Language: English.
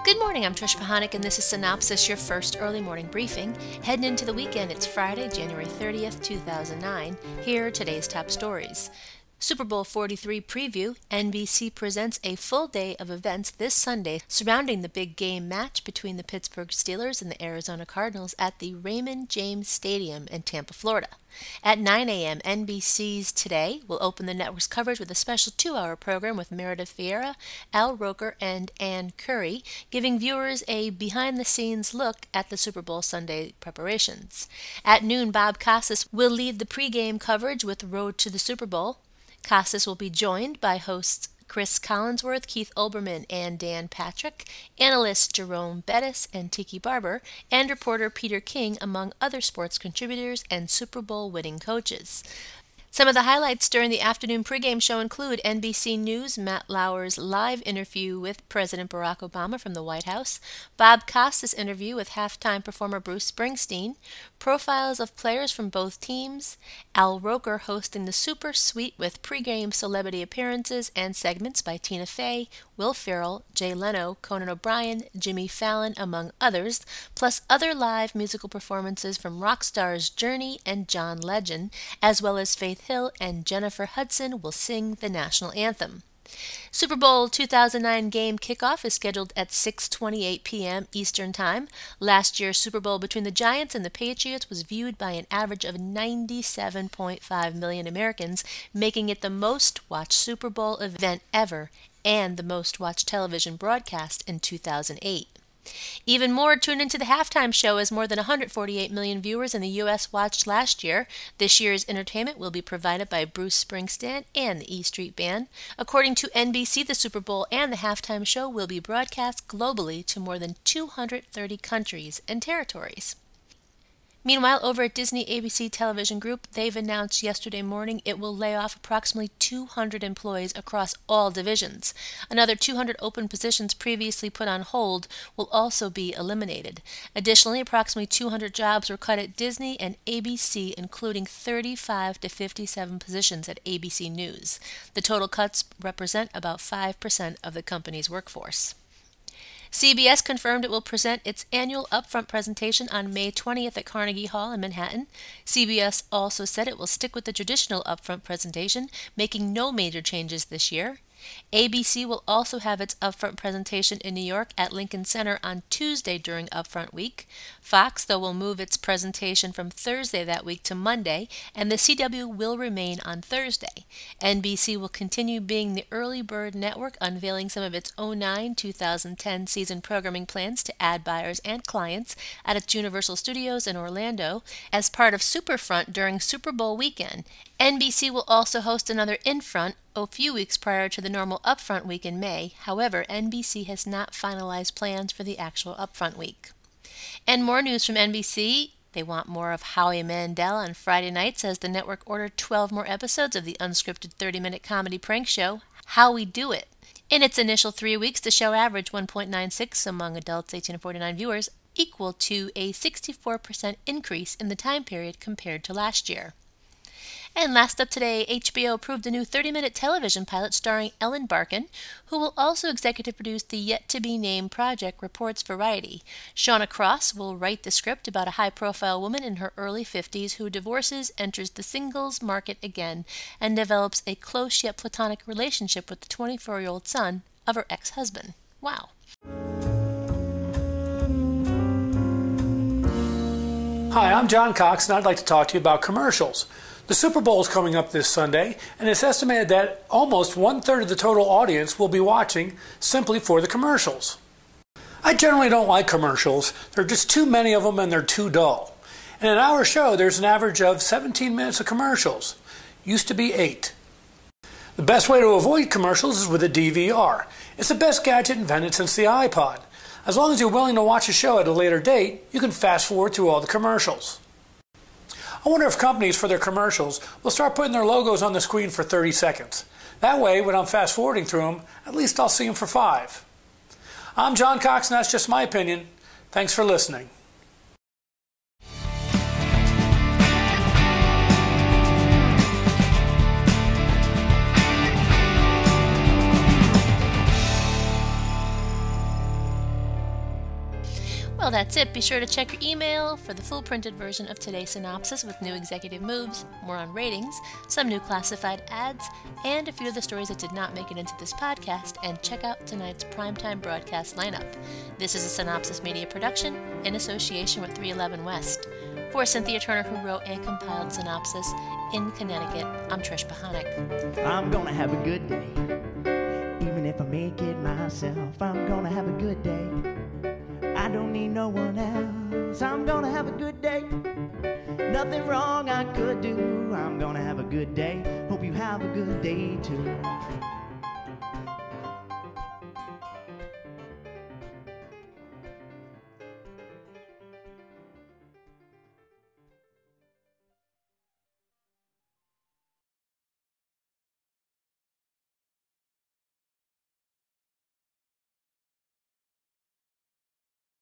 Good morning, I'm Trish Pahanik, and this is Synopsis, your first early morning briefing. Heading into the weekend, it's Friday, January 30th, 2009. Here are today's top stories. Super Bowl 43 preview. NBC presents a full day of events this Sunday surrounding the big game match between the Pittsburgh Steelers and the Arizona Cardinals at the Raymond James Stadium in Tampa, Florida. At 9 a.m., NBC's Today will open the network's coverage with a special 2-hour program with Meredith Vieira, Al Roker, and Ann Curry, giving viewers a behind-the-scenes look at the Super Bowl Sunday preparations. At noon, Bob Costas will lead the pregame coverage with Road to the Super Bowl. Costas will be joined by hosts Chris Collinsworth, Keith Olbermann, and Dan Patrick, analysts Jerome Bettis and Tiki Barber, and reporter Peter King, among other sports contributors and Super Bowl winning coaches. Some of the highlights during the afternoon pregame show include NBC News' Matt Lauer's live interview with President Barack Obama from the White House, Bob Costas' interview with halftime performer Bruce Springsteen, profiles of players from both teams, Al Roker hosting the Super Suite with pregame celebrity appearances and segments by Tina Fey, Will Ferrell, Jay Leno, Conan O'Brien, Jimmy Fallon, among others, plus other live musical performances from rock stars Journey and John Legend, as well as Faith Hill and Jennifer Hudson will sing the national anthem. Super Bowl 2009 game kickoff is scheduled at 6:28 p.m. Eastern Time. Last year's Super Bowl between the Giants and the Patriots was viewed by an average of 97.5 million Americans, making it the most-watched Super Bowl event ever and the most-watched television broadcast in 2008. Even more, tune into the halftime show as more than 148 million viewers in the U.S. watched last year. This year's entertainment will be provided by Bruce Springsteen and the E Street Band. According to NBC, the Super Bowl and the halftime show will be broadcast globally to more than 230 countries and territories. Meanwhile, over at Disney ABC Television Group, they've announced yesterday morning it will lay off approximately 200 employees across all divisions. Another 200 open positions previously put on hold will also be eliminated. Additionally, approximately 200 jobs were cut at Disney and ABC, including 35 to 57 positions at ABC News. The total cuts represent about 5% of the company's workforce. CBS confirmed it will present its annual upfront presentation on May 20th at Carnegie Hall in Manhattan. CBS also said it will stick with the traditional upfront presentation, making no major changes this year. ABC will also have its upfront presentation in New York at Lincoln Center on Tuesday during upfront week. Fox, though, will move its presentation from Thursday that week to Monday, and the CW will remain on Thursday. NBC will continue being the early bird network, unveiling some of its 2009-2010 season programming plans to ad buyers and clients at its Universal Studios in Orlando as part of Superfront during Super Bowl weekend. NBC will also host another Infront a few weeks prior to the normal upfront week in May. However, NBC has not finalized plans for the actual upfront week. And more news from NBC. They want more of Howie Mandel on Friday nights as the network ordered 12 more episodes of the unscripted 30-minute comedy prank show, How We Do It. In its initial 3 weeks, the show averaged 1.96 among adults 18 to 49 viewers, equal to a 64% increase in the time period compared to last year. And last up today, HBO approved a new 30-minute television pilot starring Ellen Barkin, who will also executive produce the yet-to-be-named project, reports Variety. Shauna Cross will write the script about a high-profile woman in her early 50s who divorces, enters the singles market again, and develops a close yet platonic relationship with the 24-year-old son of her ex-husband. Wow. Hi, I'm John Cox, and I'd like to talk to you about commercials. The Super Bowl is coming up this Sunday, and it's estimated that almost 1/3 of the total audience will be watching simply for the commercials. I generally don't like commercials. There are just too many of them and they're too dull. In an hour show, there's an average of 17 minutes of commercials. Used to be 8. The best way to avoid commercials is with a DVR. It's the best gadget invented since the iPod. As long as you're willing to watch a show at a later date, you can fast forward through all the commercials. I wonder if companies, for their commercials, will start putting their logos on the screen for 30 seconds. That way, when I'm fast forwarding through them, at least I'll see them for 5. I'm John Cox, and that's just my opinion. Thanks for listening. Well, that's it. Be sure to check your email for the full printed version of today's synopsis with new executive moves, more on ratings, some new classified ads, and a few of the stories that did not make it into this podcast, and check out tonight's primetime broadcast lineup. This is a Synopsis Media production in association with 311 West. For Cynthia Turner, who wrote and compiled Synopsis in Connecticut, I'm Trish Pahanik. I'm gonna have a good day. Even if I make it myself, I'm gonna have a good day. I don't need no one else. I'm gonna have a good day. Nothing wrong I could do. I'm gonna have a good day. Hope you have a good day too.